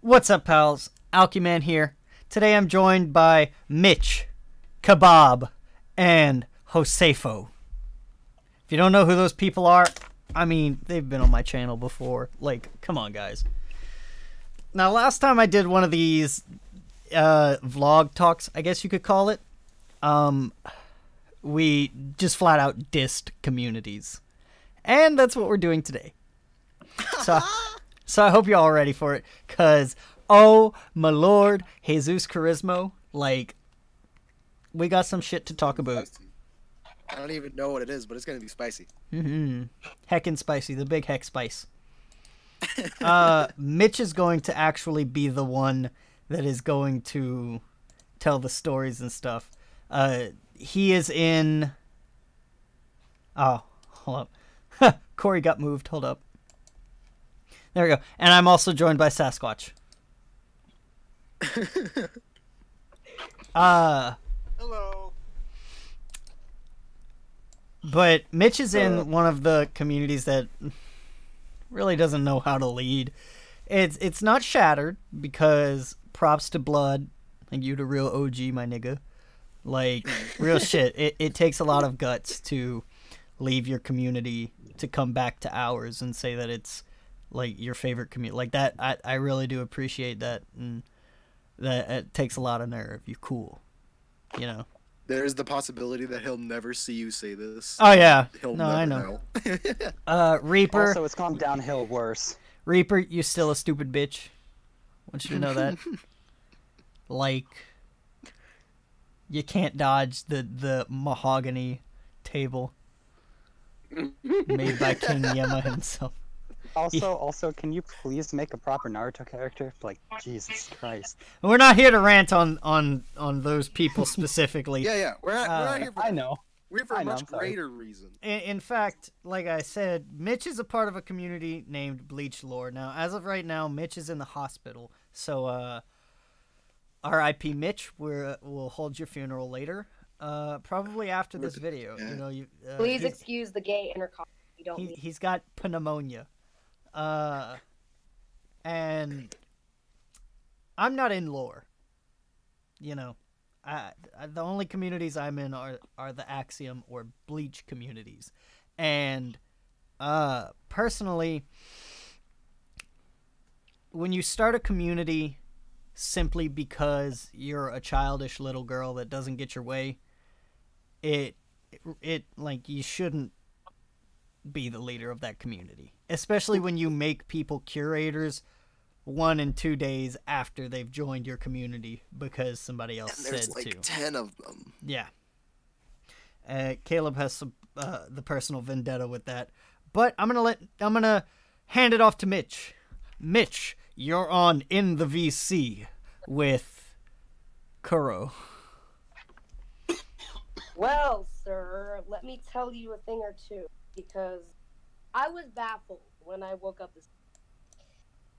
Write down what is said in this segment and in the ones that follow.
What's up, pals? Alkyman here. Today I'm joined by Mitch, Kebab, and Josefo. If you don't know who those people are, I mean, they've been on my channel before. Like, come on, guys. Now, last time I did one of these vlog talks, I guess you could call it, we just flat out dissed communities. And that's what we're doing today. So I hope you're all ready for it, because, oh my lord, Jesus Charismo, like, we got some shit to talk about. I don't even know what it is, but it's gonna be spicy. Heckin' spicy, the big heck spice. Mitch is going to actually be the one that is going to tell the stories and stuff. He is in... Oh, hold up. Corey got moved, hold up. There we go. And I'm also joined by Sasquatch. Hello. But Mitch is in one of the communities that really doesn't know how to lead. It's not Shattered, because props to Blood. Like, you the real OG, my nigga. Like, real shit. It takes a lot of guts to leave your community to come back to ours and say that it's like your favorite community. Like that, I really do appreciate that, and that it takes a lot of nerve. You cool, you know. There's the possibility that he'll never see you say this. Oh yeah, He'll no, never I know. know. Reaper. Also, it's gone downhill worse. Reaper, you still a stupid bitch. I want you to know that. Like, you can't dodge the mahogany table made by King Yema himself. Also, can you please make a proper Naruto character? Like, Jesus Christ. We're not here to rant on those people specifically. Yeah. We're not here for I know. We're here for a much greater reason. In fact, like I said, Mitch is a part of a community named Bleach Lore. Now, as of right now, Mitch is in the hospital. So, R.I.P. Mitch. We'll hold your funeral later. Probably after this video. Yeah. You know, Please excuse the gay intercom. You don't. He's got pneumonia. And I'm not in lore. You know, the only communities I'm in are the Axiom or Bleach communities. And personally, when you start a community simply because you're a childish little girl that doesn't get your way, it like, you shouldn't be the leader of that community, especially when you make people curators 1 and 2 days after they've joined your community because somebody else And there's said like to. 10 of them. Yeah. Caleb has some the personal vendetta with that, but I'm gonna hand it off to Mitch. Mitch, you're on In the VC with Kuro. Well, sir, let me tell you a thing or two, because I was baffled when I woke up this.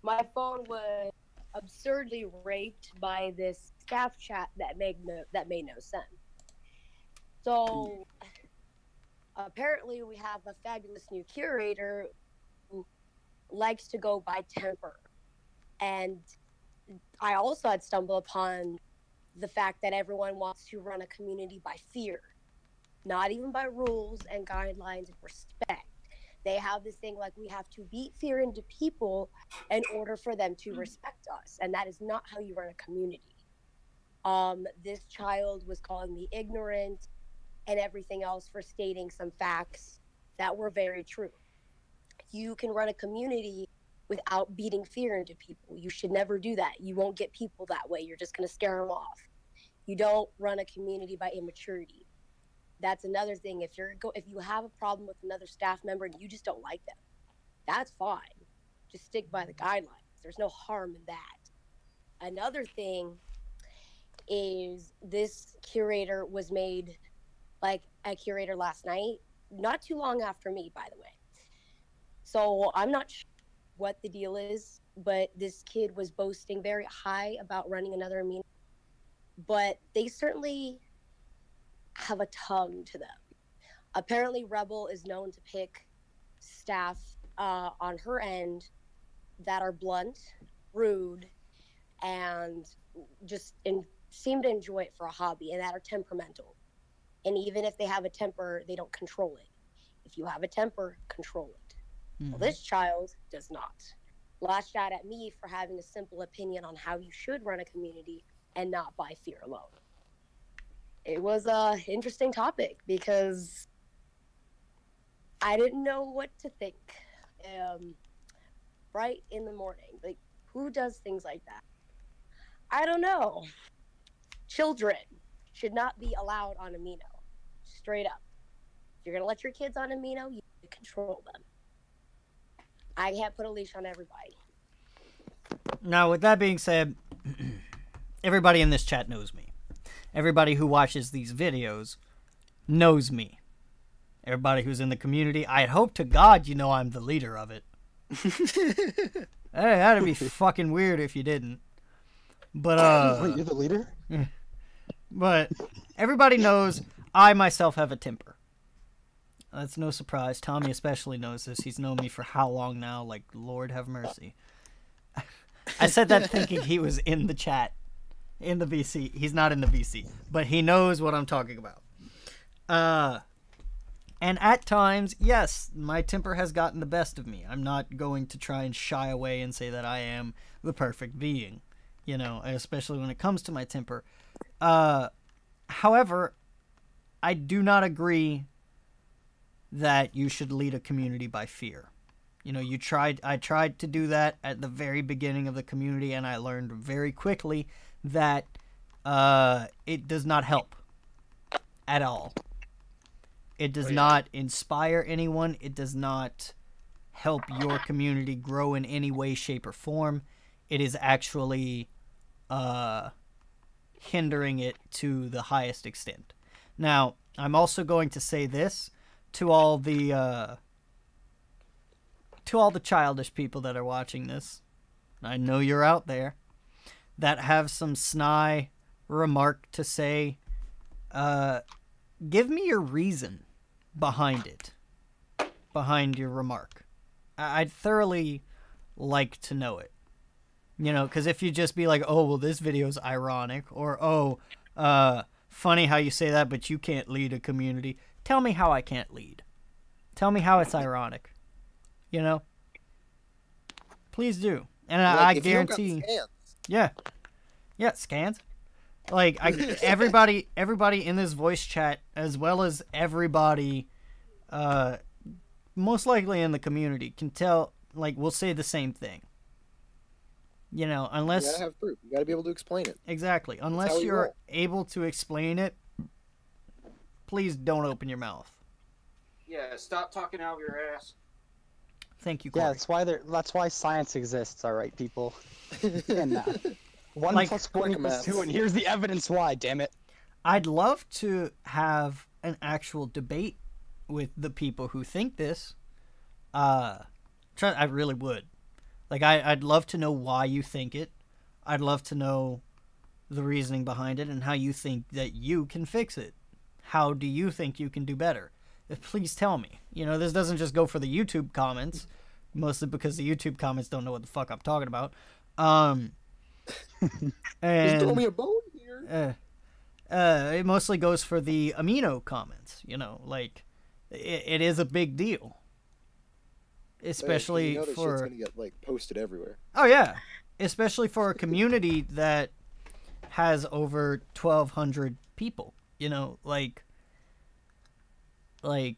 My phone was absurdly raped by this staff chat that made no sense. So apparently we have a fabulous new curator who likes to go by temper. And I also had stumbled upon the fact that everyone wants to run a community by fear, not even by rules and guidelines and respect. They have this thing like, we have to beat fear into people in order for them to respect us, and that is not how you run a community. This child was calling me ignorant and everything else for stating some facts that were very true. You can run a community without beating fear into people. You should never do that. You won't get people that way. You're just going to scare them off. You don't run a community by immaturity. That's another thing. If you have a problem with another staff member and you just don't like them, that's fine. Just stick by the guidelines. There's no harm in that. Another thing is, this curator was made like a curator last night, not too long after me, by the way. So I'm not sure what the deal is, but this kid was boasting very high about running another meeting. But they certainly have a tongue to them. Apparently, Rebel is known to pick staff on her end that are blunt, rude, and seem to enjoy it for a hobby and that are temperamental. And even if they have a temper, they don't control it. If you have a temper, control it. Mhm. Well, this child does not. Lashed out at me for having a simple opinion on how you should run a community and not by fear alone. It was a interesting topic because I didn't know what to think. Right in the morning, like, who does things like that? I don't know. Children should not be allowed on Amino. Straight up. If you're gonna let your kids on Amino, you control them. I can't put a leash on everybody. Now, with that being said, everybody in this chat knows me. Everybody who watches these videos knows me. Everybody who's in the community, I hope to God you know I'm the leader of it. Hey, that'd be fucking weird if you didn't. But, Wait, you're the leader? But everybody knows I myself have a temper. That's no surprise. Tommy especially knows this. He's known me for how long now? Like, Lord have mercy. I said that thinking he was in the chat, in the VC. He's not in the VC, but he knows what I'm talking about. And at times, yes, my temper has gotten the best of me. I'm not going to try and shy away and say that I am the perfect being, you know, especially when it comes to my temper. However, I do not agree that you should lead a community by fear. You know, I tried to do that at the very beginning of the community, and I learned very quickly that it does not help at all. It does not inspire anyone. It does not help your community grow in any way, shape, or form. It is actually hindering it to the highest extent. Now, I'm also going to say this to all the childish people that are watching this. I know you're out there that have some snide remark to say. Give me your reason behind it, behind your remark. I'd thoroughly like to know it. You know, because if you just be like, oh, well, this video's ironic, or, oh, funny how you say that, but you can't lead a community. Tell me how I can't lead. Tell me how it's ironic. You know? Please do. And I guarantee... Yeah. Yeah, scans. Like, everybody in this voice chat, as well as everybody, most likely in the community, can tell, like, we'll say the same thing. You know, unless... You gotta have proof. You gotta be able to explain it. Exactly. Unless you're able to explain it, please don't open your mouth. Yeah, stop talking out of your ass. Thank you, Corey. Yeah, that's why science exists, all right, people. And 1 + 1 = 2, and here's the evidence why, damn it. I'd love to have an actual debate with the people who think this. I really would. Like, I'd love to know why you think it. I'd love to know the reasoning behind it and how you think that you can fix it. How do you think you can do better? Please tell me. You know, this doesn't just go for the YouTube comments, mostly because the YouTube comments don't know what the fuck I'm talking about. And just throw me a bone here. It mostly goes for the amino comments. You know, like, it is a big deal. Especially you know for... shit's gonna get, like, posted everywhere. Oh, yeah. Especially for a community that has over 1,200 people. You know, like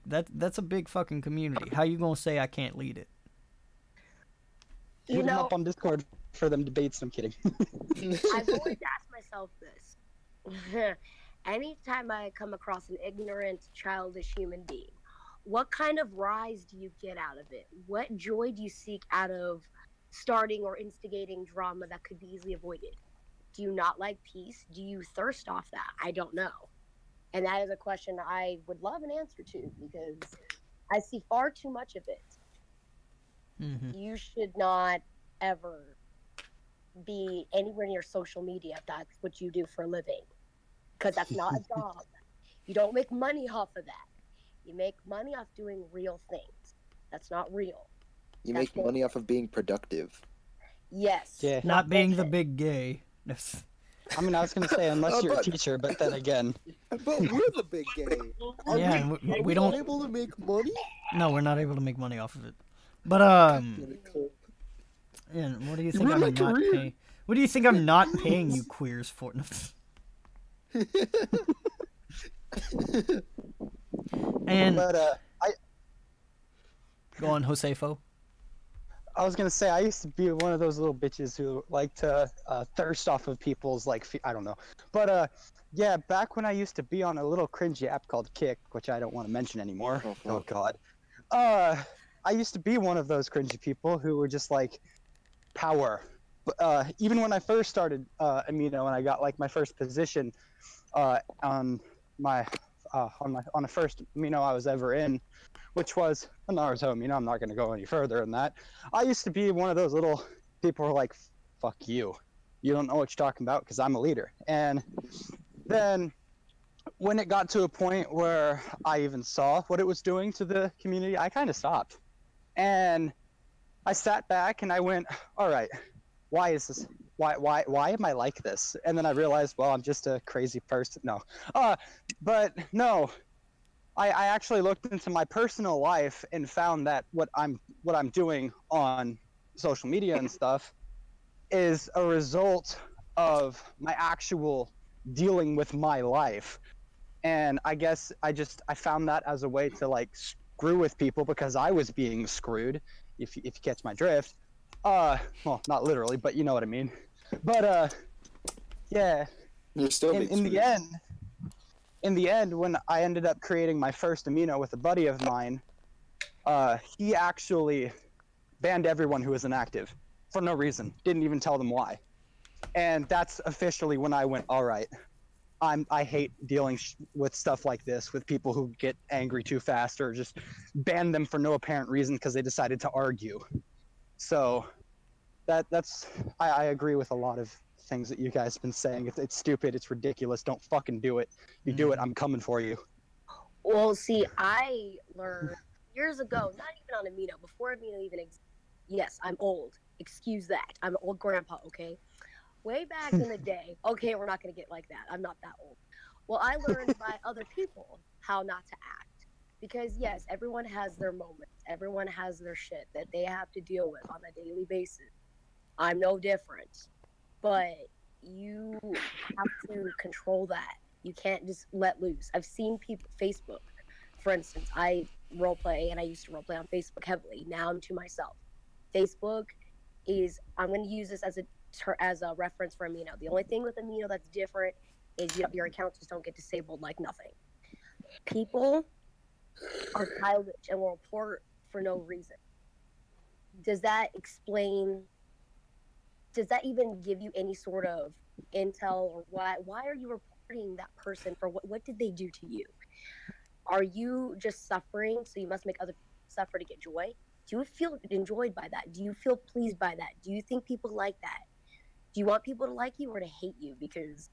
that's a big fucking community. How you gonna say I can't lead it? Hit them up on Discord for them debates. I'm kidding. I've always asked myself this. Anytime I come across an ignorant, childish human being, what kind of rise do you get out of it? What joy do you seek out of starting or instigating drama that could be easily avoided? Do you not like peace? Do you thirst off that? I don't know. And that is a question I would love an answer to, because I see far too much of it. Mm-hmm. You should not ever be anywhere near social media if that's what you do for a living, because that's not a job. You don't make money off of that. You make money off doing real things. That's not real. You make money off of being productive. Yes. Yeah. Not being the bullshit. big gay. I mean, I was gonna say unless you're a But- teacher, but then again, But we're the big gay. Are Yeah, and are we we don't- not able to make money? No, we're not able to make money off of it. But Damn it, Cole. yeah, what do you You think ruined I'm my not career. paying? What do you think I'm not paying you queers for? And but go on, Josefo. I was gonna say I used to be one of those little bitches who like to thirst off of people's like I don't know, but yeah, back when I used to be on a little cringy app called Kick, which I don't want to mention anymore. Oh, Oh fuck. God, I used to be one of those cringy people who were just like power. Even when I first started Amino and I got like my first position on my on the first Amino I was ever in, which was a Naruto Amino. I'm not going to go any further than that. I used to be one of those little people who are like, fuck you. You don't know what you're talking about because I'm a leader. And then when it got to a point where I even saw what it was doing to the community, I kind of stopped. And I sat back and I went, all right, why is this? Why am I like this? And then I realized, well, I'm just a crazy person. No, but no, I actually looked into my personal life and found that what I'm doing on social media and stuff is a result of my actual dealing with my life. And I guess I found that as a way to like screw with people because I was being screwed, if you catch my drift. Well, not literally, but you know what I mean. But yeah, You're still being in the screwed. end, when I ended up creating my first Amino with a buddy of mine, he actually banned everyone who was inactive for no reason. Didn't even tell them why. And that's officially when I went, all right, I hate dealing with stuff like this, with people who get angry too fast or just ban them for no apparent reason because they decided to argue. So that's I agree with a lot of things that you guys have been saying. It's stupid, it's ridiculous, don't fucking do it. If you do it, I'm coming for you. Well, see, I learned years ago, not even on Amino, before Amino even existed. Yes, I'm old. Excuse that. I'm an old grandpa, okay? Way back in the day. Okay, we're not going to get like that. I'm not that old. Well, I learned by other people how not to act. Because, yes, everyone has their moments. Everyone has their shit that they have to deal with on a daily basis. I'm no different. But you have to control that. You can't just let loose. I've seen people, Facebook, for instance, I roleplay and I used to roleplay on Facebook heavily. Now I'm to myself. Facebook is, I'm going to use this as a reference for Amino. The only thing with Amino that's different is your accounts just don't get disabled like nothing. People are childish and will report for no reason. Does that even give you any sort of intel, or why are you reporting that person for what did they do to you? Are you just suffering so you must make other people suffer to get joy? Do you feel enjoyed by that? Do you feel pleased by that? Do you think people like that? Do you want people to like you or to hate you? Because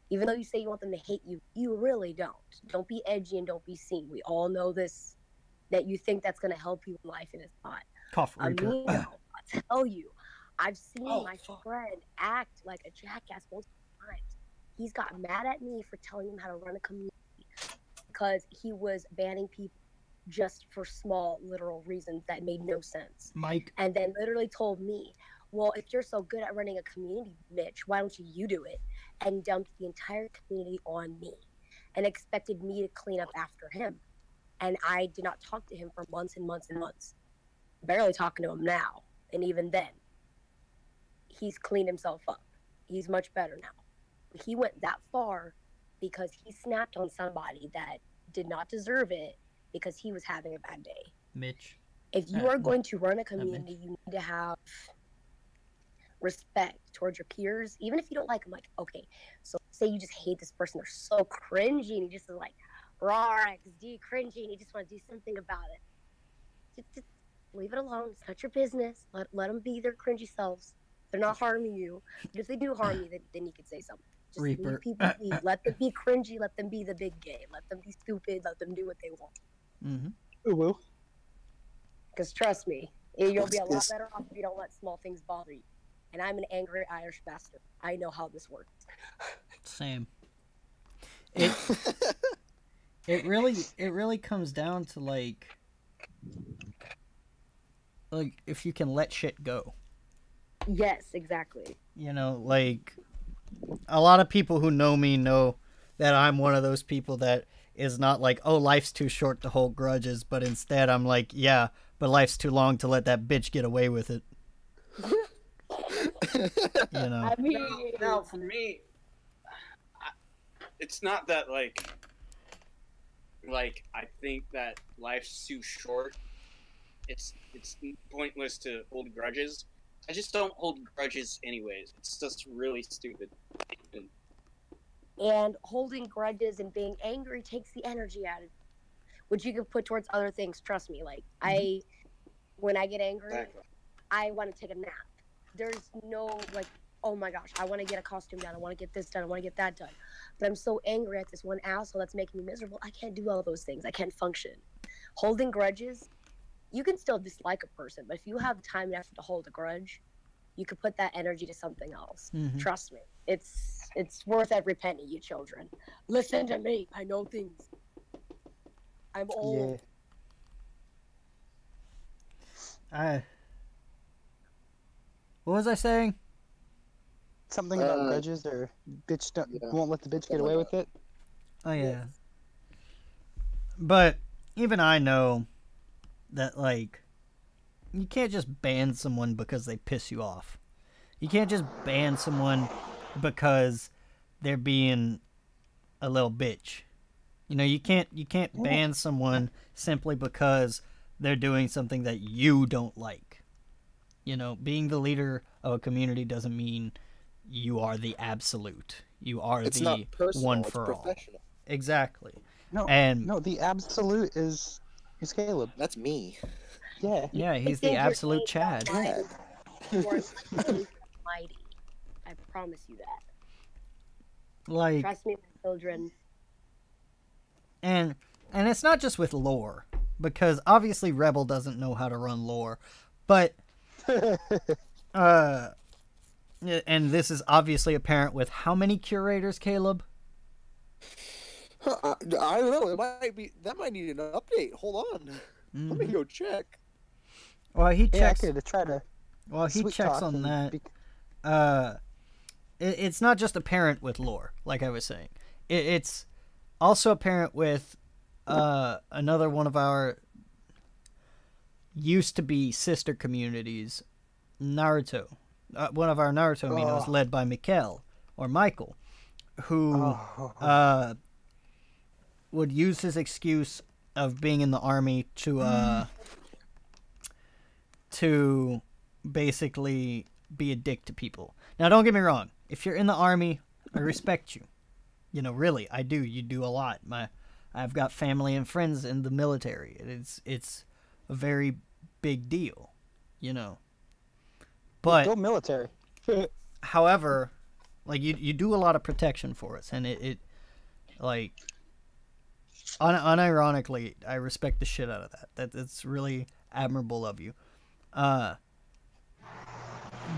even though you say you want them to hate you, you really don't. Don't be edgy and don't be seen. We all know this, that you think that's going to help you in life, and it's not. Cough, Reaper. Amino, I tell you, I've seen my friend act like a jackass multiple times. He's got mad at me for telling him how to run a community because he was banning people just for small literal reasons that made no sense. Mike. And then literally told me, well, if you're so good at running a community, Mitch, why don't you do it? And dumped the entire community on me and expected me to clean up after him. And I did not talk to him for months and months and months. Barely talking to him now. And even then, he's cleaned himself up. He's much better now. He went that far because he snapped on somebody that did not deserve it because he was having a bad day. Mitch. If you are going to run a community, you need to have respect towards your peers, even if you don't like them. Like, okay, so say you just hate this person, they're so cringy, and you just like, raw XD cringy, and you just want to do something about it. Just leave it alone. It's not your business. Let them be their cringy selves. They're not harming you. But if they do harm you, then you can say something. Just Reaper. leave people be. Let them be cringy. Let them be the big gay. Let them be stupid. Let them do what they want. Mm-hmm. Ooh. Because trust me, you'll be a lot better off if you don't let small things bother you. and I'm an angry Irish bastard. I know how this works. Same. It it really comes down to like if you can let shit go. Yes, exactly. You know, like a lot of people who know me know that I'm one of those people that is not like, oh, life's too short to hold grudges, but instead I'm like, yeah, but life's too long to let that bitch get away with it. You know. I mean, No, for me, it's not that like I think that life's too short. It's pointless to hold grudges. I just don't hold grudges anyways. It's just really stupid. and holding grudges and being angry takes the energy out of it, which you can put towards other things. Trust me. Like when I get angry, Exactly. I want to take a nap. There's no like, oh my gosh, I want to get a costume done. I want to get this done. I want to get that done. But I'm so angry at this one asshole that's making me miserable. I can't do all those things. I can't function. Holding grudges, you can still dislike a person, but if you have time and effort to hold a grudge, you could put that energy to something else. Mhm. Trust me. It's worth every penny, you children. Listen to me. I know things. I'm old. Yeah. What was I saying? Something about grudges or bitch won't let the bitch get away with it. Oh yeah. But even I know that like you can't just ban someone because they piss you off. You can't just ban someone because they're being a little bitch. You know, you can't ban someone simply because they're doing something that you don't like. You know, being the leader of a community doesn't mean you are the absolute. You are It's the not personal, one it's for all. professional. Exactly. No, And no, the absolute is Caleb. That's me. Yeah. yeah, he's You the think you're absolute ain't Chad. that mighty. You are literally mighty. I promise you that. Like, Trust me, my children. and it's not just with lore, because obviously Rebel doesn't know how to run lore, but and this is obviously apparent with how many curators, Caleb? I don't know. That might need an update. Hold on. Let me go check. Well, he Yeah, I checks. could try to. Well, he sweet checks talk on and that. It's not just apparent with lore, like I was saying. It's also apparent with another one of our used to be sister communities, Naruto. One of our Naruto Minos led by Michael, who would use his excuse of being in the army to basically be a dick to people. Now, don't get me wrong. If you're in the army, I respect you. You know, really, I do. You do a lot. I've got family and friends in the military. It's a very big deal, you know. But go military. however, like you do a lot of protection for us, and it like unironically, I respect the shit out of that. That's really admirable of you.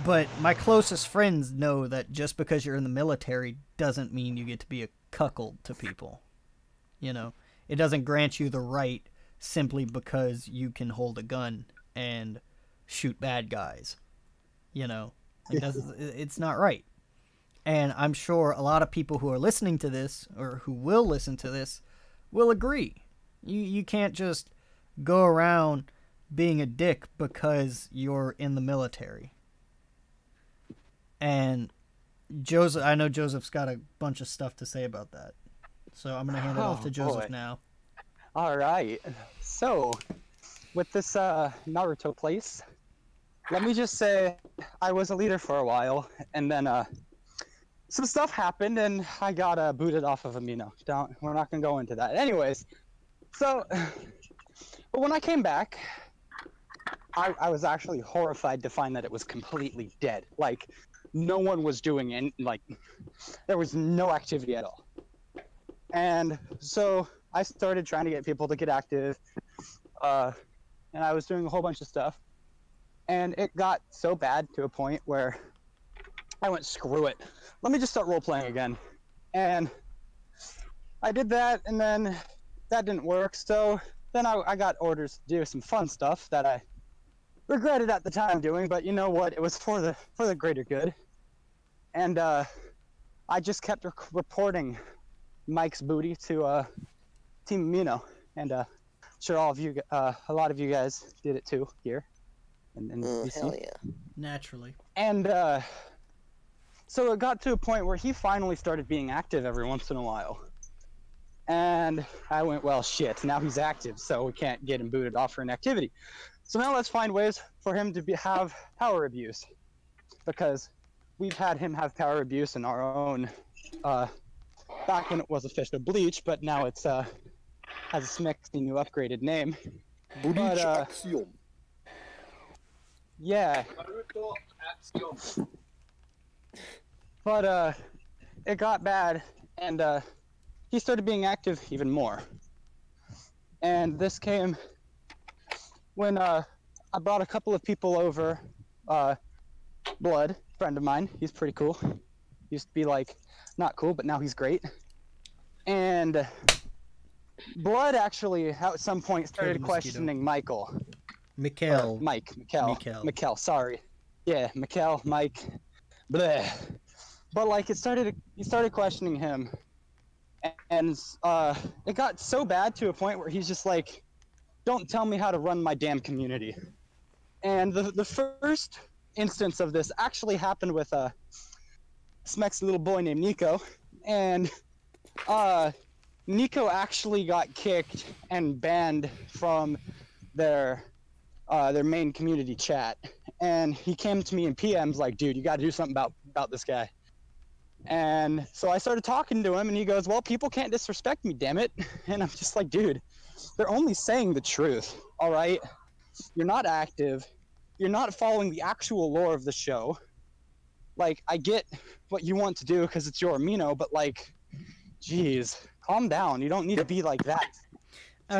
But my closest friends know that just because you're in the military doesn't mean you get to be a cuckold to people. You know, it doesn't grant you the right simply because you can hold a gun and shoot bad guys. You know, like it's not right. And I'm sure a lot of people who are listening to this or who will listen to this will agree. You can't just go around being a dick because you're in the military. And Joseph, I know Joseph's got a bunch of stuff to say about that. So I'm going to hand it off to Joseph now. All right. So, with this Naruto place, let me just say I was a leader for a while, and then some stuff happened, and I got booted off of Amino. We're not going to go into that. Anyways, so, but when I came back, I was actually horrified to find that it was completely dead. Like, no one was doing it. Like, there was no activity at all. And so I started trying to get people to get active, and I was doing a whole bunch of stuff. And it got so bad to a point where I went, screw it. Let me just start role-playing again. And I did that, and then that didn't work. So then I got orders to do some fun stuff that I regretted at the time doing, but you know what? It was for the greater good. And I just kept reporting Mike's booty to Team Amino, and sure all of you, a lot of you guys did it too here. And hell yeah. Naturally. And so it got to a point where he finally started being active every once in a while. And I went, well, shit, now he's active, so we can't get him booted off for inactivity. So now let's find ways for him to have power abuse. Because we've had him have power abuse in our own, back when it was official Bleach, but now it's has a smexy new upgraded name. Bleach Axiom. Yeah. But it got bad, and he started being active even more. And this came when I brought a couple of people over. Blood, friend of mine, he's pretty cool. Used to be like not cool, but now he's great. And Blood actually at some point started questioning Michael. Mikhail. Mikhail, sorry. Yeah, Mikhail, Mike, bleh. But like he started questioning him. And it got so bad to a point where he's just like, don't tell me how to run my damn community. And the first instance of this actually happened with Smex's little boy named Nico. And Nico actually got kicked and banned from their main community chat. And he came to me in PMs like, dude, you got to do something about this guy. And so I started talking to him, and he goes, well, people can't disrespect me, damn it. And I'm just like, dude, they're only saying the truth, all right? You're not active. You're not following the actual lore of the show. Like, I get what you want to do because it's your amino, but like, geez, calm down. You don't need to be like that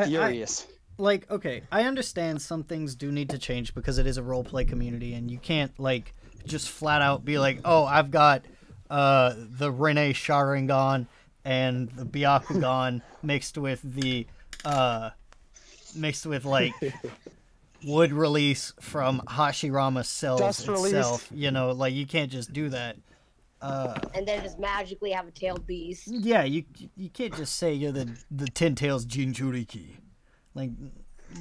furious. Like, okay, I understand some things do need to change because it is a roleplay community, and you can't, like, just flat out be like, oh, I've got the Rene Sharingan and the Byakugan mixed with like wood release from Hashirama's cells itself. You know, like you can't just do that. And then just magically have a tailed beast. Yeah, you can't just say you're the Ten Tails Jinchuriki. Like,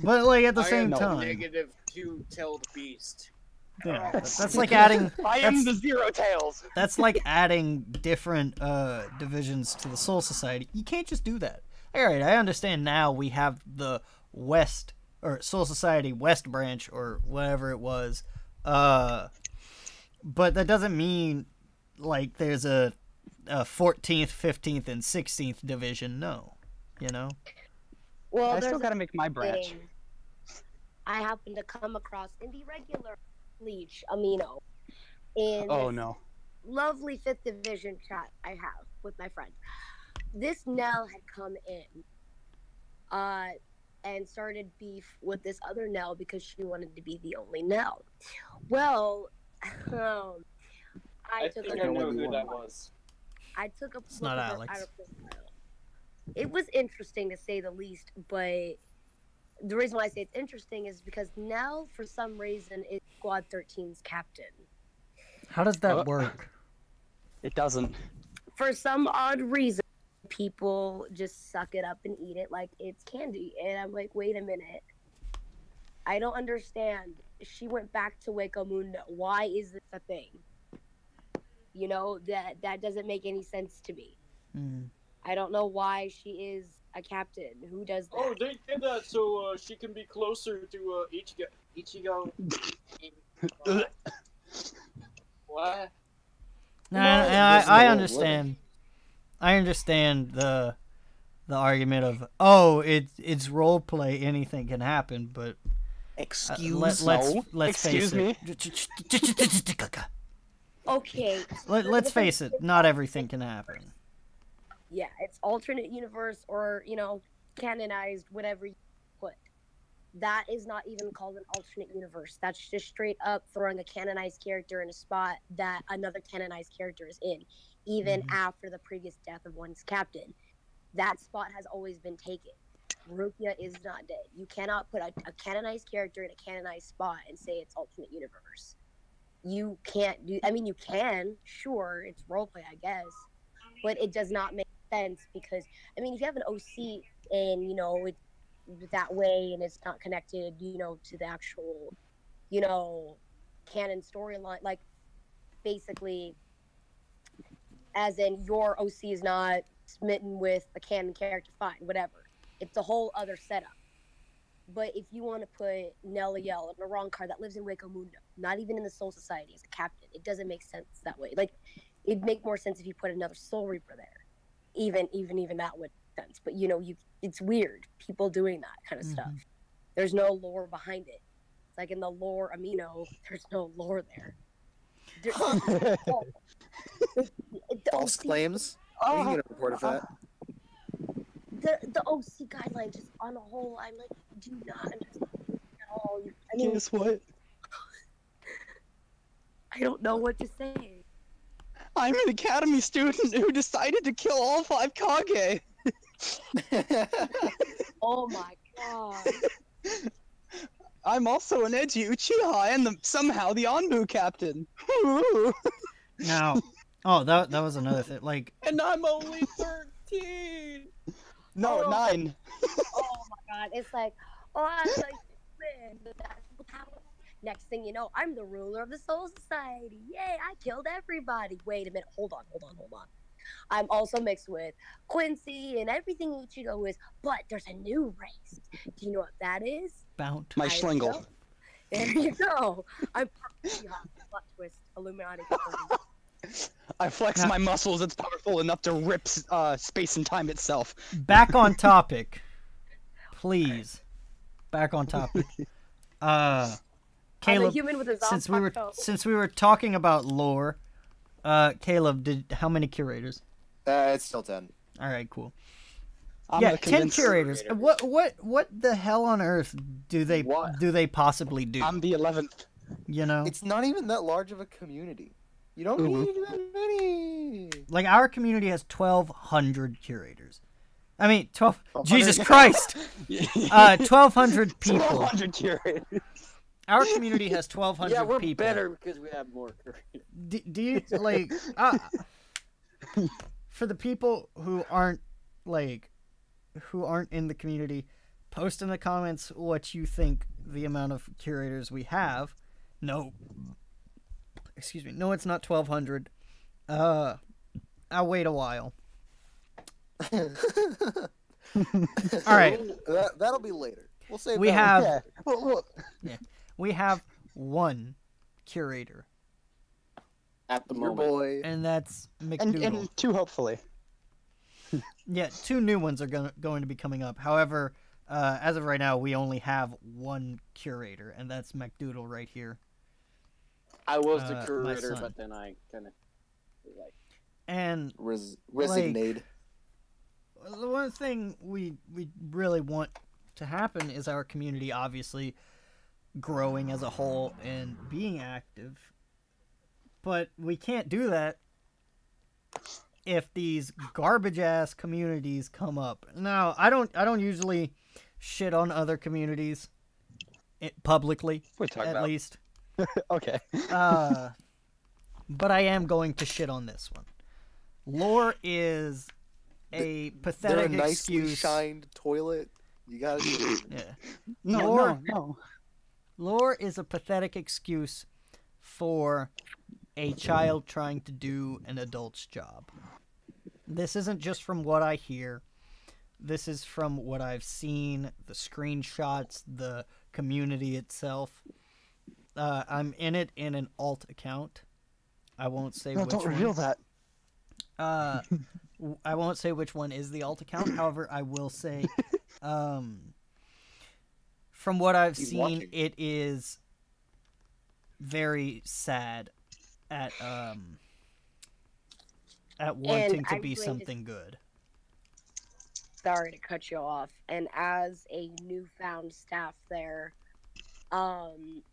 but like at the same time, negative 2-tailed beast. Yeah, that's like adding. I am the Zero Tails. That's like adding different divisions to the Soul Society. You can't just do that. All right, I understand now. We have the West or Soul Society West branch or whatever it was, but that doesn't mean like there's a 14th, 15th, and 16th division. No, you know. Well, I still gotta make my branch. thing I happened to come across in the regular Bleach amino in no lovely 5th division chat I have with my friend. This Nell had come in and started beef with this other Nell because she wanted to be the only Nell. Well, I took think I know who that was. I took a It's not look at her Alex. outer profile. It was interesting to say the least, but the reason why I say it's interesting is because now, for some reason, is Squad 13's captain. How does that work? It doesn't. For some odd reason, people just suck it up and eat it like it's candy. And I'm like, wait a minute. I don't understand. She went back to Wako Mundo. Why is this a thing? You know, that doesn't make any sense to me. Mm. I don't know why she is a captain. Who does that? Oh, they did that so she can be closer to Ichigo. What? I understand. I understand the argument of it's role play, anything can happen, but let's Excuse face me? it. Okay. Let's face it, not everything can happen. Yeah, it's alternate universe or, canonized, whatever you put. that is not even called an alternate universe. That's just straight up throwing a canonized character in a spot that another canonized character is in, even after the previous death of one's captain. That spot has always been taken. Rukia is not dead. You cannot put a canonized character in a canonized spot and say it's alternate universe. You can't do. I mean, you can. Sure, it's roleplay, I guess, but it does not make sense because I mean, if you have an OC and it that way and it's not connected, to the actual, canon storyline, like basically, as in your OC is not smitten with a canon character, fine, whatever. It's a whole other setup. But if you want to put Neliel in the wrong card that lives in Waco Mundo, not even in the Soul Society as a captain, it doesn't make sense that way. Like, it'd make more sense if you put another Soul Reaper there. Even that would make sense. But it's weird. People doing that kind of stuff. There's no lore behind it. It's like in the lore Amino, there's no lore there. False claims. We can get a report of that. The OC guidelines, just on a whole, I'm like, do not understand at all. I mean, Guess what? I don't know what to say. I'm an academy student who decided to kill all 5 Kage. Oh my god. I'm also an edgy Uchiha and somehow the Anbu captain. Now, that was another thing. Like, And I'm only 13. No, 9. Oh my god. It's like, I like win. Next thing you know, I'm the ruler of the Soul Society. Yay, I killed everybody. Wait a minute. Hold on. I'm also mixed with Quincy and everything Ichigo is, but there's a new race. Do you know what that is? Bount. My Schlingle. There you go. I'm plot twist Illuminati. I flex my muscles. It's powerful enough to rip space and time itself. Back on topic, please. Back on topic. Caleb, I'm a human with a since we were talking about lore, Caleb, how many curators? It's still 10. All right, cool. I'm 10 curators. What the hell on earth do they possibly do? I'm the 11th. It's not even that large of a community. You don't need that many. Like, our community has 1,200 curators. I mean, 12. Jesus Christ! 1,200 people. 1,200 curators. Our community has 1,200 Yeah, we're people. better because we have more curators. Do you like? For the people who aren't in the community, post in the comments what you think the amount of curators we have. No, excuse me. No, it's not 1,200. I'll wait a while. All right. That'll be later. We'll save. We that have. Yeah. We have one curator, At the Your moment. boy. and that's McDoodle. And 2, hopefully. Yeah, 2 new ones are going to be coming up. However, as of right now, we only have one curator, and that's McDoodle right here. I was the my curator, son. but then I kind of like. And Resignate. the one thing we really want to happen is our community obviously growing as a whole and being active. But we can't do that if these garbage ass communities come up. Now, I don't usually shit on other communities publicly, at least. Okay. But I am going to shit on this one. Lore is a pathetic They're a nicely excuse. shined toilet. You gotta do it. Yeah. No. Lore is a pathetic excuse for a child trying to do an adult's job. This isn't just from what I hear. This is from what I've seen, the screenshots, the community itself. I'm in it in an alt account. I won't say which Don't one. reveal that. I won't say which one is the alt account. However, I will say, from what I've He's seen, watching. it is very sad at wanting to I'm be going to- something good. Sorry to cut you off. And as a newfound staff there,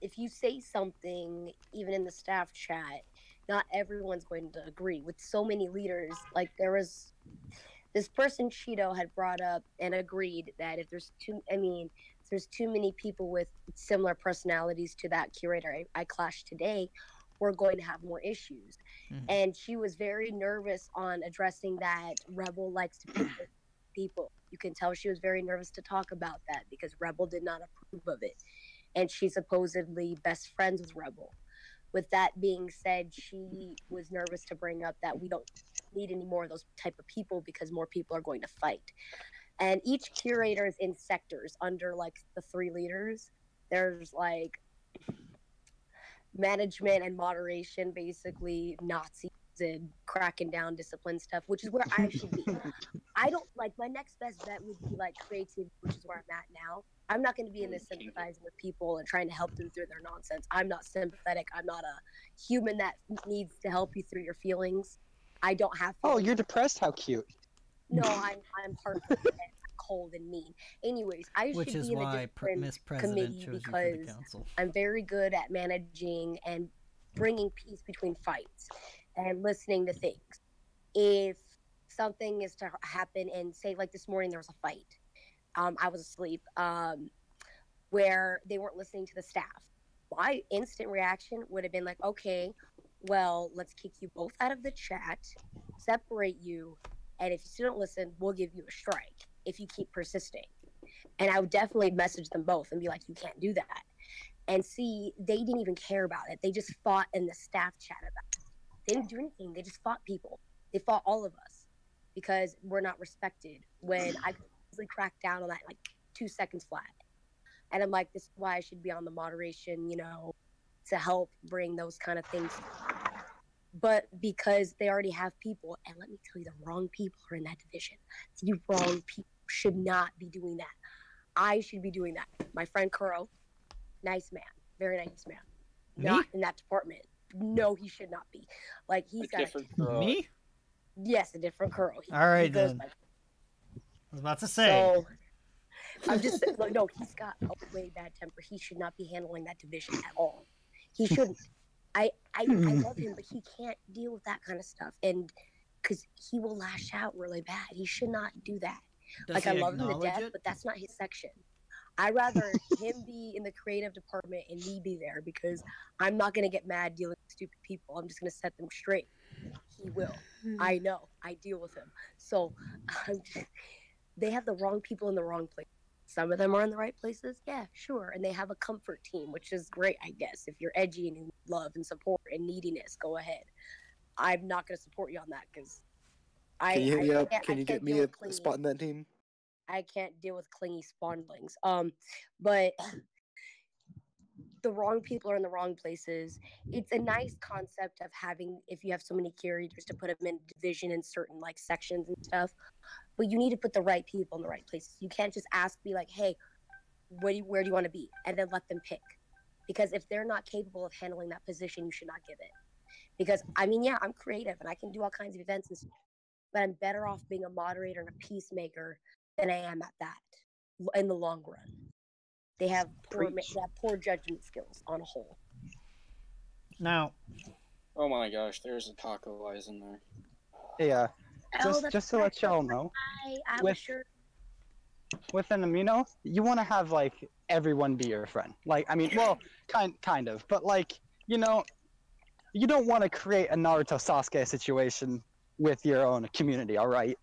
if you say something, even in the staff chat, not everyone's going to agree. With so many leaders, like there was this person Cheeto had brought up and agreed that if there's if there's too many people with similar personalities to that curator I clashed today, we're going to have more issues. Mhm. And she was very nervous on addressing that Rebel likes to pick with people. You can tell she was very nervous to talk about that because Rebel did not approve of it. And she's supposedly best friends with Rebel. With that being said, she was nervous to bring up that we don't need any more of those type of people because more people are going to fight. And each curator is in sectors under like the three leaders. There's like management and moderation, basically Nazis and cracking down discipline stuff, which is where I should be. I don't like my next best bet would be like creativity, which is where I'm at now. I'm not going to be in this sympathizing with people and trying to help them through their nonsense. I'm not sympathetic. I'm not a human that needs to help you through your feelings. I don't have Oh, feelings. you're depressed? How cute. No, I'm heartful and cold and mean. Anyways, I Which should is be in a why different Miss President committee chose you for the because council. I'm very good at managing and bringing peace between fights and listening to things. If something is to happen and say like this morning there was a fight, I was asleep, where they weren't listening to the staff. My instant reaction would have been like, okay, well, let's kick you both out of the chat, separate you, and if you still don't listen, we'll give you a strike if you keep persisting. And I would definitely message them both and be like, you can't do that. And see, they didn't even care about it. They just fought in the staff chat about it. They didn't do anything. They just fought people. They fought all of us because we're not respected. When I could easily crack down on that in like 2 seconds flat. And I'm like, this is why I should be on the moderation, to help bring those kind of things. But because they already have people, and let me tell you, the wrong people are in that division. The wrong people should not be doing that. I should be doing that. My friend Kuro, nice man, very nice man. Not in that department. No, he should not be. Like he's got different girl. Me? Yes, a different Kuro. All right, he goes then. by- I was about to say. So I'm just like, no, he's got a way bad temper. He should not be handling that division at all. He shouldn't. I love him, but he can't deal with that kind of stuff, and because he will lash out really bad. He should not do that. Does Like he I love him to acknowledge death, it? but that's not his section. I'd rather him be in the creative department and me be there because I'm not gonna get mad dealing with stupid people. I'm just gonna set them straight. He will. I know. I deal with him. So they have the wrong people in the wrong place. Some of them are in the right places, yeah, sure. And they have a comfort team, which is great, I guess. If you're edgy and you need love and support and neediness, go ahead. I'm not going to support you on that because Can you hit me up? can't- Can I you can't get me deal a with clingy- spot in that team? I can't deal with clingy spawnlings. But the wrong people are in the wrong places. It's a nice concept of having, if you have so many curators, to put them in division in certain like sections and stuff. But you need to put the right people in the right places. You can't just be like, hey, where do you want to be? And then let them pick. Because if they're not capable of handling that position, you should not give it. Because, yeah, I'm creative and I can do all kinds of events and stuff, but I'm better off being a moderator and a peacemaker than I am at that in the long run. They have poor judgment skills on a whole. Now, Oh my gosh, there's a taco eyes in there. Yeah. Oh, Just to let y'all know, I with- was sure. with an amino, you want to have like everyone be your friend. Like, well, kind of, but like, you don't want to create a Naruto Sasuke situation with your own community. All right,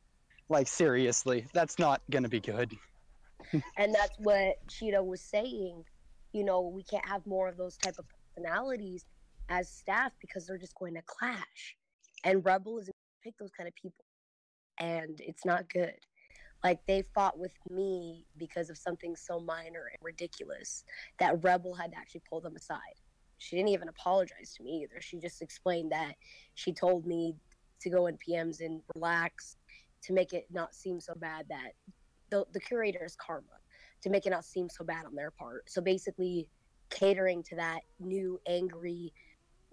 like seriously, that's not gonna be good. And that's what Cheeto was saying. We can't have more of those type of personalities as staff because they're just going to clash. And Rebel is pick those kind of people. And it's not good. Like they fought with me because of something so minor and ridiculous that Rebel had to actually pull them aside. She didn't even apologize to me either. She just explained that she told me to go in PMs and relax to make it not seem so bad that the curator's karma, to make it not seem so bad on their part. So basically catering to that new angry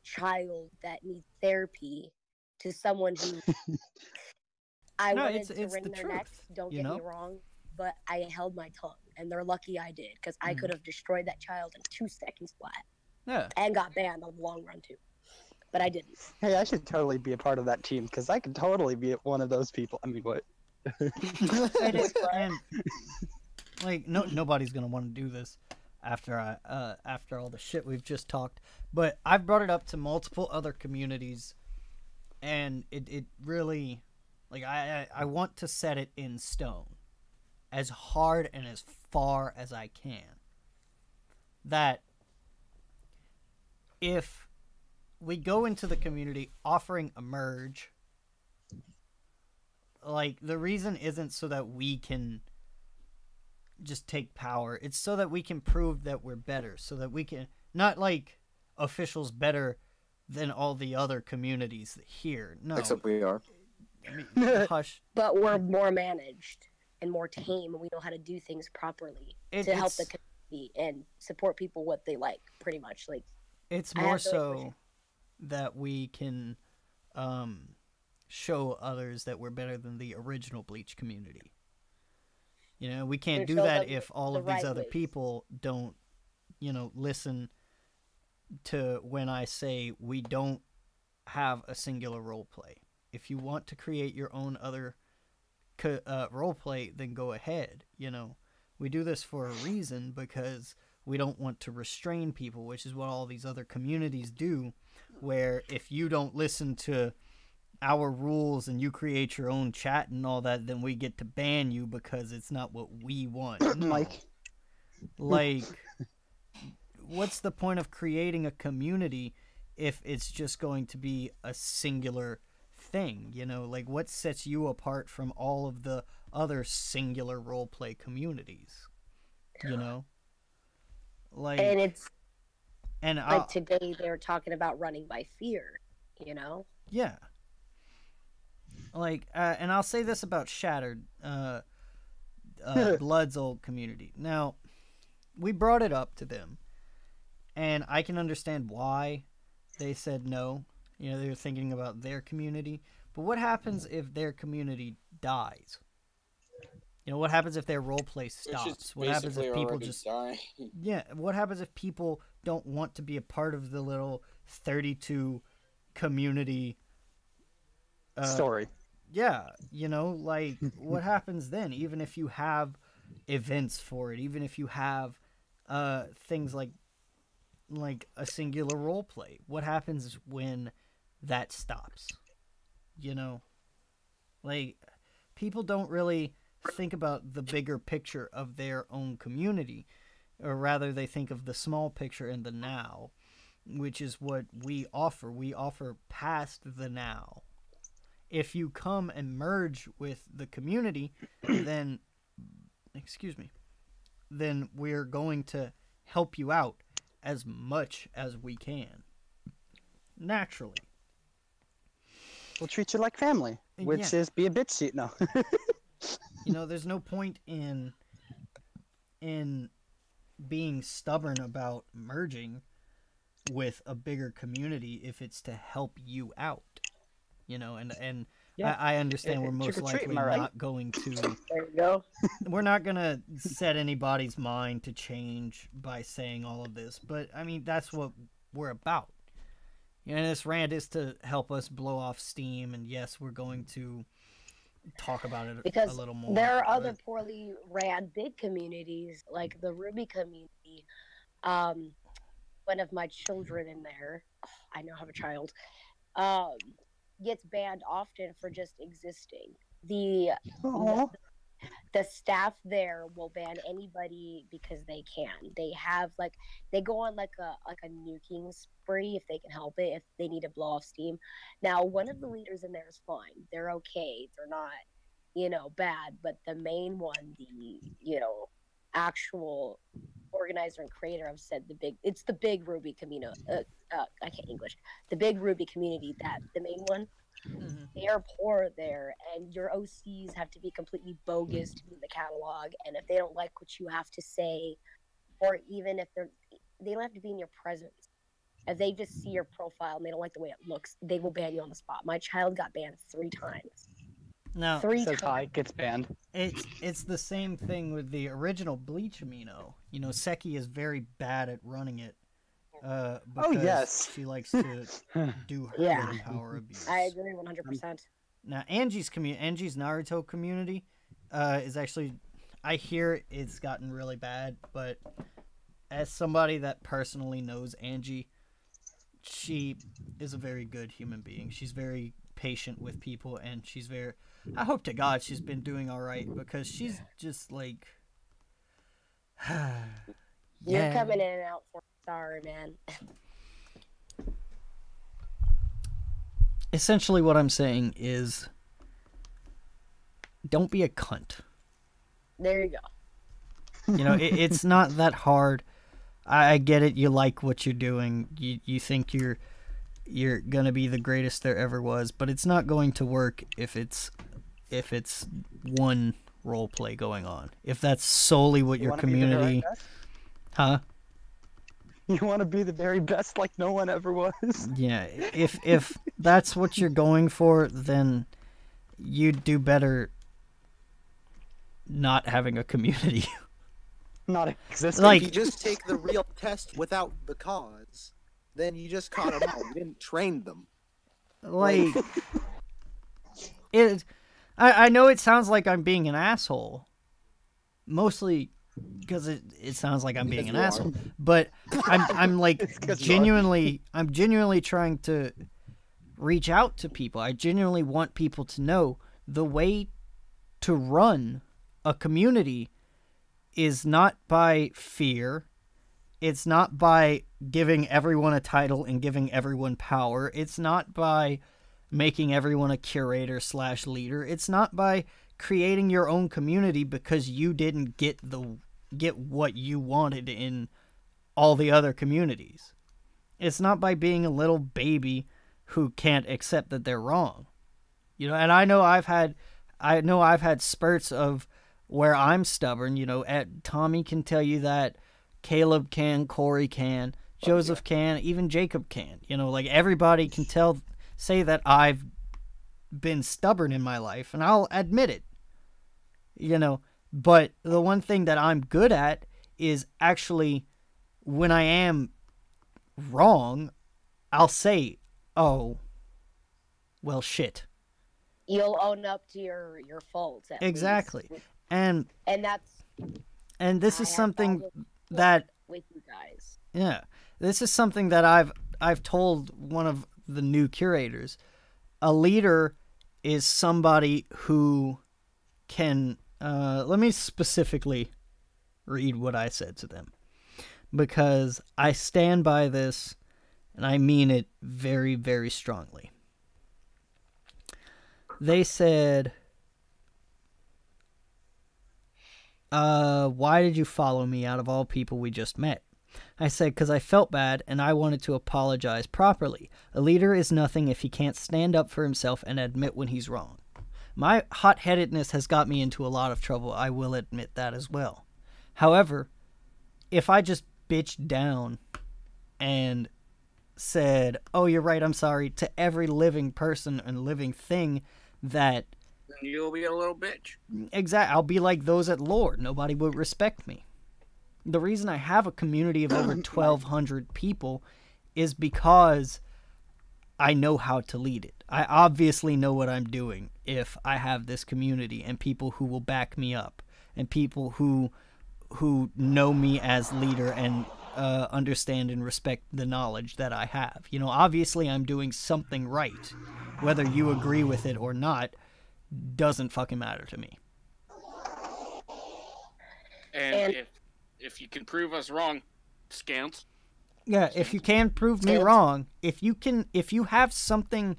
child that needs therapy to someone who I No, wanted to it's wring the their truth. necks, don't You get me know. wrong, but I held my tongue, and they're lucky I did, because I Mhm. could have destroyed that child in 2 seconds flat, Yeah. and got banned on the long run too, but I didn't. Hey, I should totally be a part of that team because I could totally be one of those people. I mean, what? And like nobody's gonna want to do this after all the shit we've just talked. But I've brought it up to multiple other communities, and it really, like, I want to set it in stone, as hard and as far as I can, that if we go into the community offering a merge, like, the reason isn't so that we can just take power. It's so that we can prove that we're better, so that we can, not like officials better than all the other communities here. No. Except we are. I mean, hush. But we're more managed and more tame, and we know how to do things properly to help the community and support people what they like, pretty much. Like, It's I more have to, like, so that we can show others that we're better than the original Bleach community. You know, we can't And do show that them if all the of these right other ways. people don't, listen to when I say we don't have a singular role play. If you want to create your own other role play, then go ahead. We do this for a reason, because we don't want to restrain people, which is what all these other communities do, where if you don't listen to our rules and you create your own chat and all that, then we get to ban you because it's not what we want. No. Mike. Like, what's the point of creating a community if it's just going to be a singular thing? Like, what sets you apart from all of the other singular roleplay communities? Like, and it's and like today they're talking about running by fear, yeah. Like, and I'll say this about Shattered, Blood's old community. Now, we brought it up to them, and I can understand why they said no. They were thinking about their community. But what happens if their community dies? What happens if their roleplay stops? What happens if people just die? Yeah, what happens if people don't want to be a part of the little 32 community Story. Yeah, like, what happens then? Even if you have events for it, even if you have things like a singular role play, what happens when that stops? Like, people don't really think about the bigger picture of their own community, or rather they think of the small picture in the now, which is what we offer. We offer past the now. If you come and merge with the community, then we're going to help you out as much as we can. Naturally. We'll treat you like family, which is be a bitch seat. No. There's no point in being stubborn about merging with a bigger community if it's to help you out. And Yeah. I understand we're most Trick or treat, likely am I right? not going to. There you go. We're not going to set anybody's mind to change by saying all of this, but I mean, that's what we're about. This rant is to help us blow off steam, and yes, we're going to talk about it Because a little more. there are other but- poorly ran big communities, like the Ruby community. One of my children in there, I now have a child, gets banned often for just existing. Aw. The staff there will ban anybody because they can. They have they go on like a nuking spree if they can help it, if they need to blow off steam. Now, one of the leaders in there is fine. They're okay. They're not, bad. But the main one, the actual organizer and creator, I've said it's the big Ruby community. I can't English. The big Ruby community, that the main one. Mhm. They are poor there, and your OCs have to be completely bogus to be in the catalog. And if they don't like what you have to say, or even if they don't have to be in your presence. If they just see your profile and they don't like the way it looks, they will ban you on the spot. My child got banned 3 times. Now, 3 Says hi, times. gets banned. it's the same thing with the original Bleach amino. You know, Seki is very bad at running it. Because yes. she likes to do her Yeah. power abuse. I agree 100%. Now, Angie's Naruto community is actually, I hear it's gotten really bad, but as somebody that personally knows Angie, she is a very good human being. She's very patient with people, and she's very. I hope to God she's been doing all right, because she's just like. You're coming in and out for sorry, man. Essentially, what I'm saying is, don't be a cunt. There you go. You know, it's not that hard. I get it. You like what you're doing. You think you're gonna be the greatest there ever was, but it's not going to work if it's one role play going on. If that's solely what your community, huh? You want to be the very best, like no one ever was. Yeah. If that's what you're going for, then you'd do better not having a community. Not existing. Like- If you just take the real test without the cause, then you just caught them out. You didn't train them. Like it. I know it sounds like I'm being an asshole. Mostly because it sounds like I'm being an Because you asshole. But I'm like It's 'cause you I'm genuinely trying to reach out to people. I genuinely want people to know the way to run a community is not by fear. It's not by giving everyone a title and giving everyone power. It's not by making everyone a curator / leader. It's not by creating your own community because you didn't get what you wanted in all the other communities. It's not by being a little baby who can't accept that they're wrong. You know, and I know I've had spurts of where I'm stubborn. You know, Tommy can tell you that, Caleb can, Corey can, Joseph can, even Jacob can. You know, like everybody can say that I've been stubborn in my life, and I'll admit it. You know, but the one thing that I'm good at is actually, when I am wrong, I'll say, "Oh, well, shit." You'll own up to your faults. At Exactly. least. And that's this I is have something problems that with you guys. Yeah, this is something that I've told one of the new curators. A leader is somebody who can. Let me specifically read what I said to them, because I stand by this, and I mean it very, very strongly. They said, why did you follow me out of all people we just met? I said, because I felt bad and I wanted to apologize properly. A leader is nothing if he can't stand up for himself and admit when he's wrong. My hot-headedness has got me into a lot of trouble, I will admit that as well. However, if I just bitched down and said, "Oh, you're right, I'm sorry," to every living person and living thing, that You'll be a little bitch. I'll be like those at Lord. Nobody would respect me. The reason I have a community of over 1,200 people is because I know how to lead it. I obviously know what I'm doing if I have this community and people who will back me up and people who know me as leader and understand and respect the knowledge that I have. You know, obviously I'm doing something right. Whether you agree with it or not doesn't fucking matter to me. And if you can prove us wrong, scant. Yeah, if you can prove me wrong, if you have something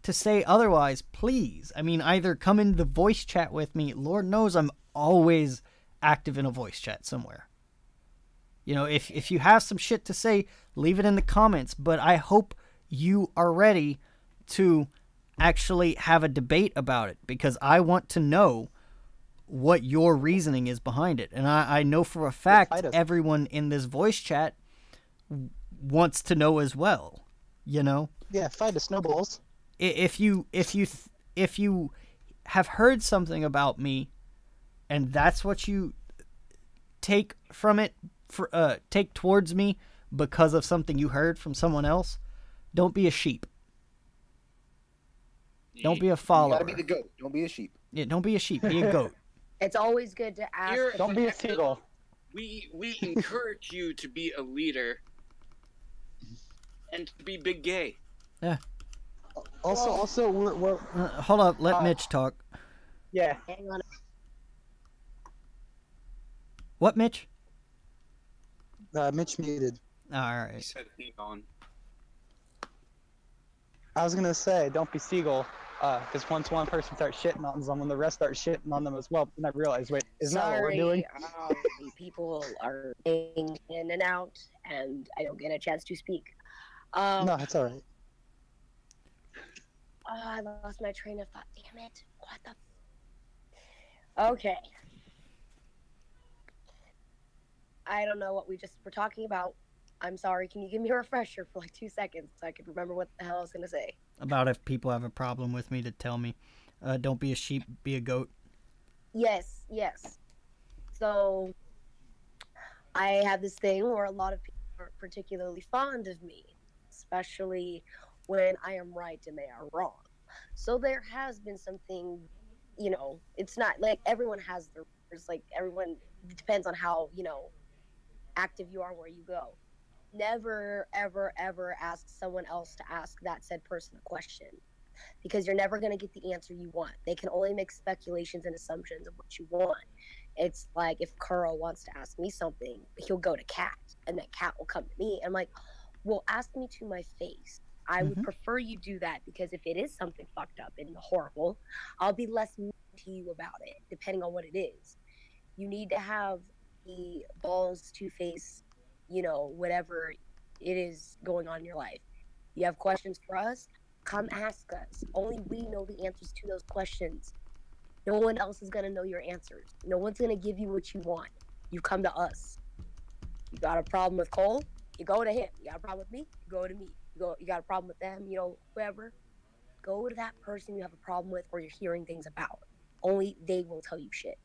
to say otherwise, please. I mean, either come in the voice chat with me. Lord knows I'm always active in a voice chat somewhere. You know, if you have some shit to say, leave it in the comments. But I hope you are ready to actually have a debate about it, because I want to know what your reasoning is behind it. And I know for a fact everyone in this voice chat wants to know as well, you know? Yeah, fight the snowballs. If you have heard something about me, and that's what you take from it, take towards me because of something you heard from someone else, don't be a sheep. Don't be a You follower. gotta be the goat. Don't be a sheep. Yeah, don't be a sheep. Be a goat. It's always good to ask. Here- Don't be a seagull. We encourage you to be a leader and to be big gay. Also, we're Hold up. Let Mitch talk. yeah. Hang on. What, Mitch? Mitch muted. All He right. said hang on. I was gonna say, don't be seagull, because once one person starts shitting on someone, the rest start shitting on them as well. And I realized, wait, isn't that what we're doing? People are in and out, and I don't get a chance to speak. No, it's all right. Oh, I lost my train of thought. Damn it! What the? Okay. I don't know what we just were talking about. I'm sorry. Can you give me a refresher for like 2 seconds so I can remember what the hell I was gonna say? About if people have a problem with me, to tell me. Don't be a sheep. Be a goat. Yes. So I have this thing where a lot of people are particularly fond of me, especially when I am right and they are wrong. So there has been something, it's not like everyone has there's like everyone depends on how, active you are where you go. Never, ever, ever ask someone else to ask that said person a question, because you're never going to get the answer you want. They can only make speculations and assumptions of what you want. It's like if Kuro wants to ask me something, he'll go to Cat, and then Cat will come to me. I'm like, well, ask me to my face. I would prefer you do that, because if it is something fucked up and horrible, I'll be less mean to you about it, depending on what it is. You need to have the balls to face, whatever it is going on in your life. You have questions for us? Come ask us. Only we know the answers to those questions. No one else is going to know your answers. No one's going to give you what you want. You come to us. You got a problem with Cole? You go to him. You got a problem with me? You go to me. You got a problem with them, whoever. Go to that person you have a problem with or you're hearing things about. Only they will tell you shit.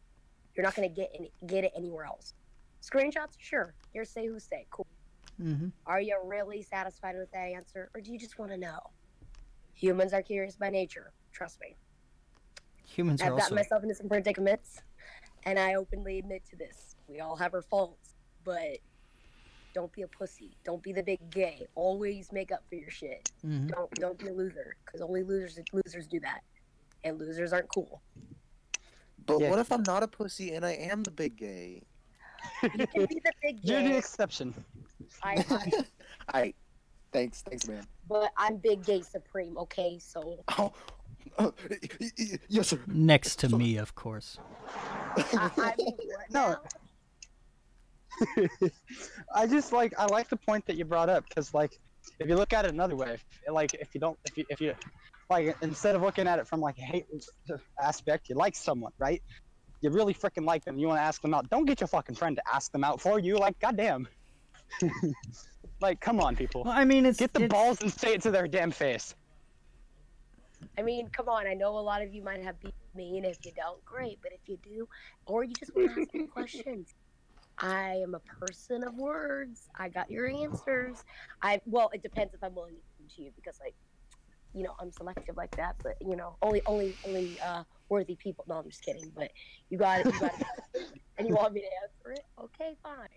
You're not going to get it anywhere else. Screenshots? Sure. Here's say who say. Cool. Are you really satisfied with that answer, or do you just want to know? Humans are curious by nature. Trust me. Humans are I've also. gotten myself into some predicaments, and I openly admit to this. We all have our faults, but don't be a pussy. Don't be the big gay. Always make up for your shit. Don't be a loser, because only losers do that, and losers aren't cool. But what if I'm not a pussy and I am the big gay? You can be the big You're the gay. exception. Thanks, man. But I'm big gay supreme, okay? So Yes, sir. Next to me, of course. I mean, what No. now? I like the point that you brought up, because like if you look at it another way, if you like, instead of looking at it from like a hate aspect, you like someone, right? You really freaking like them. You want to ask them out. Don't get your fucking friend to ask them out for you. Like, goddamn. Like, come on, people. Well, I mean, Get the balls and say it to their damn face. I mean, come on. I know a lot of you might have beat me, and if you don't, great. But if you do, or you just want to ask me questions, I am a person of words. I got your answers. Well, it depends if I'm willing to listen to you, because like, I'm selective like that. But only worthy people. No, I'm just kidding. But you got it. And you want me to answer it? Okay, fine.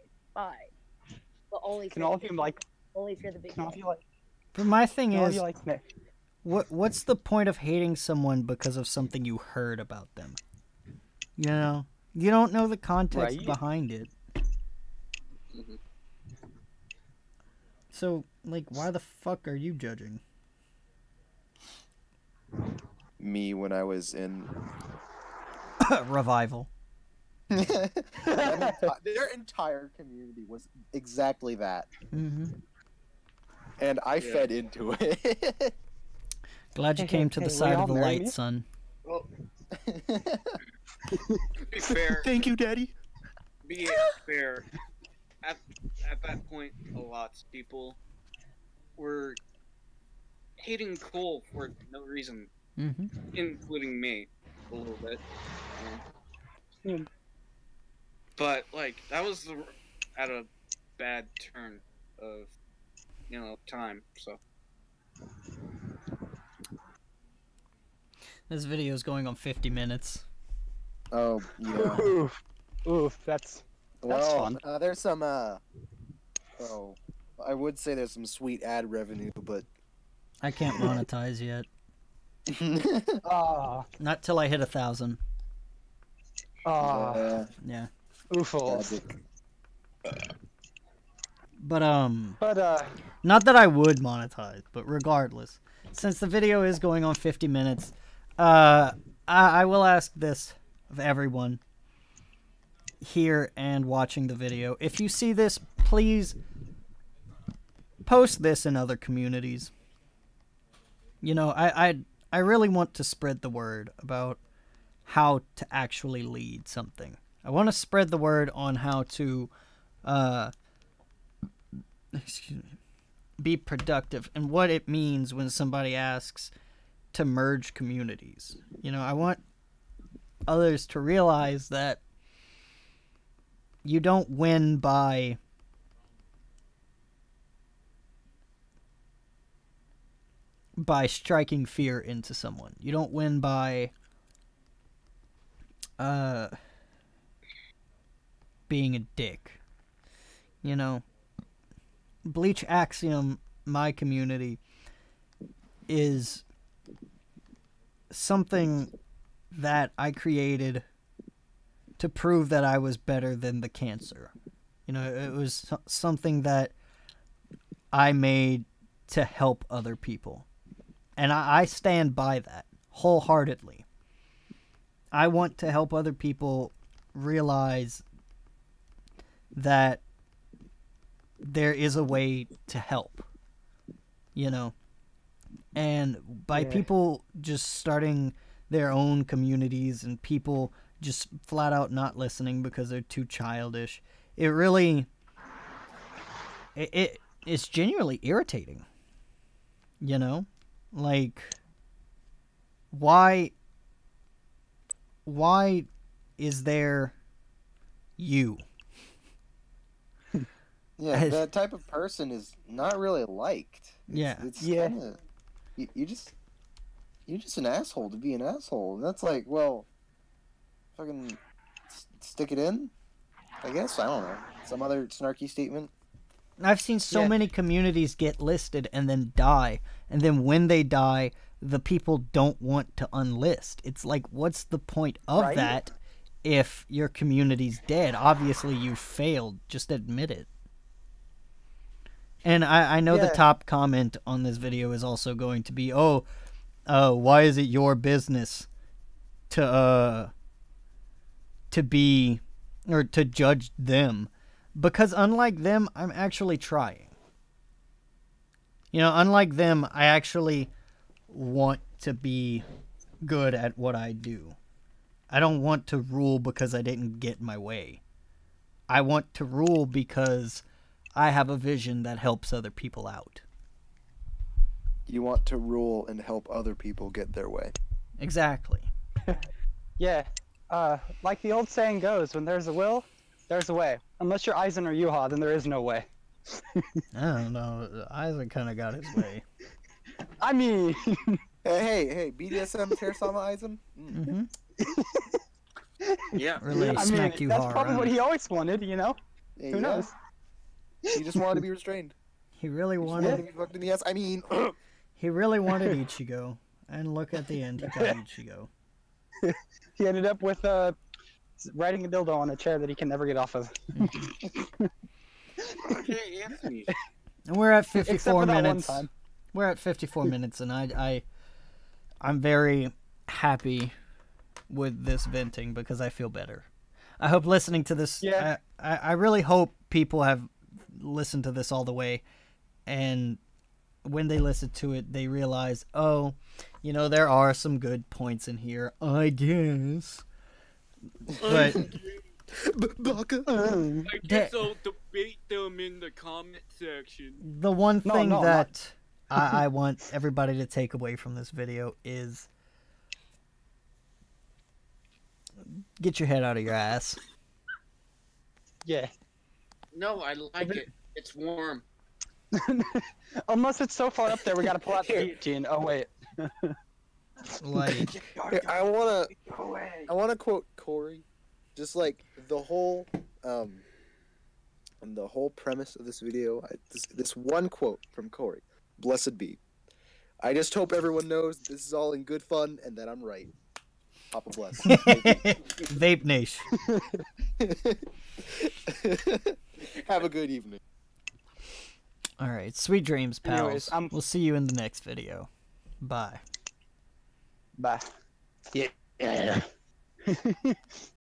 But only. Can all of you like? Only if you're the big. Can all of you like? But my thing Can all of is, you like Nick? what's the point of hating someone because of something you heard about them? You don't know the context Right. behind it. So, like, why the fuck are you judging? Me when I was in Revival. their entire community was exactly that, and I fed into it. Glad you came to the Hey, will side y'all of the marry light, me? son. Well, to be fair, Thank you, Daddy. be fair. At that point, a lot of people were hating Cole for no reason, including me. a little bit. Hmm. But like that was at a bad turn of time. So This video is going on 50 minutes. Oh yeah. Oof. Oof. That's Well, fun. there's some. Oh, I would say there's some sweet ad revenue, but. I can't monetize yet. Ah. Not till I hit 1,000. Ah. Yeah. Oofles. But But not that I would monetize, but regardless, since the video is going on 50 minutes, I will ask this of everyone here and watching the video. If you see this, please post this in other communities. You know, I really want to spread the word about how to actually lead something. I want to spread the word on how to be productive and what it means when somebody asks to merge communities. You know, I want others to realize that you don't win by striking fear into someone. You don't win by being a dick. You know, Bleach Axiom, my community, is something that I created to prove that I was better than the cancer. You know, it was something that I made to help other people. And I stand by that wholeheartedly. I want to help other people realize that there is a way to help, you know. And by people just starting their own communities and people just flat out not listening because they're too childish, it really it's genuinely irritating, you know. Like, why is there you? Yeah, that type of person is not really liked. It's kinda, you're just an asshole to be an asshole. And that's like, well, fucking stick it in, I guess. I don't know. Some other snarky statement. I've seen so many communities get listed and then die, and then when they die, the people don't want to unlist. It's like, what's the point of that if your community's dead? Obviously, you failed. Just admit it. And I know the top comment on this video is also going to be, why is it your business to be, or to judge them? Because unlike them, I'm actually trying. You know, unlike them, I actually want to be good at what I do. I don't want to rule because I didn't get my way. I want to rule because I have a vision that helps other people out. You want to rule and help other people get their way. Exactly. Yeah. Like the old saying goes, when there's a will, there's a way. Unless you're Aizen or Yuha, then there is no way. I don't know. Isaac kind of got his way. I mean... Hey, BDSM Tearsama Aizen? Mm-hmm. yeah. Really smack you that's hard. probably what he always wanted, you know? Yeah, Who knows? He just wanted to be restrained. He really He wanted wanted... to be fucked in the ass. I mean... He really wanted Ichigo. And look at the end, he got Ichigo. He ended up with riding a dildo on a chair that he can never get off of. Okay, Anthony. And we're at Except 54 for that one minutes. time. We're at 54 minutes, and I'm very happy with this venting because I feel better. I hope listening to this... Yeah. I really hope people have listened to this all the way, and when they listen to it, they realize, oh, you know, there are some good points in here, I guess. But... Baka. I guess I'll debate them in the comment section. The one thing no, that I want everybody to take away from this video is Get your head out of your ass. Yeah. No, I like it. It's warm. Unless it's so far up there, we gotta pull out the guillotine. Oh wait. Like, Here, I wanna quote Corey, just like the whole premise of this video. This one quote from Corey: "Blessed be. I just hope everyone knows this is all in good fun and that I'm right. Papa bless." Vape Nation. Have a good evening. All right, sweet dreams, pals. Anyways, we'll see you in the next video. Bye. Bye. Yeah.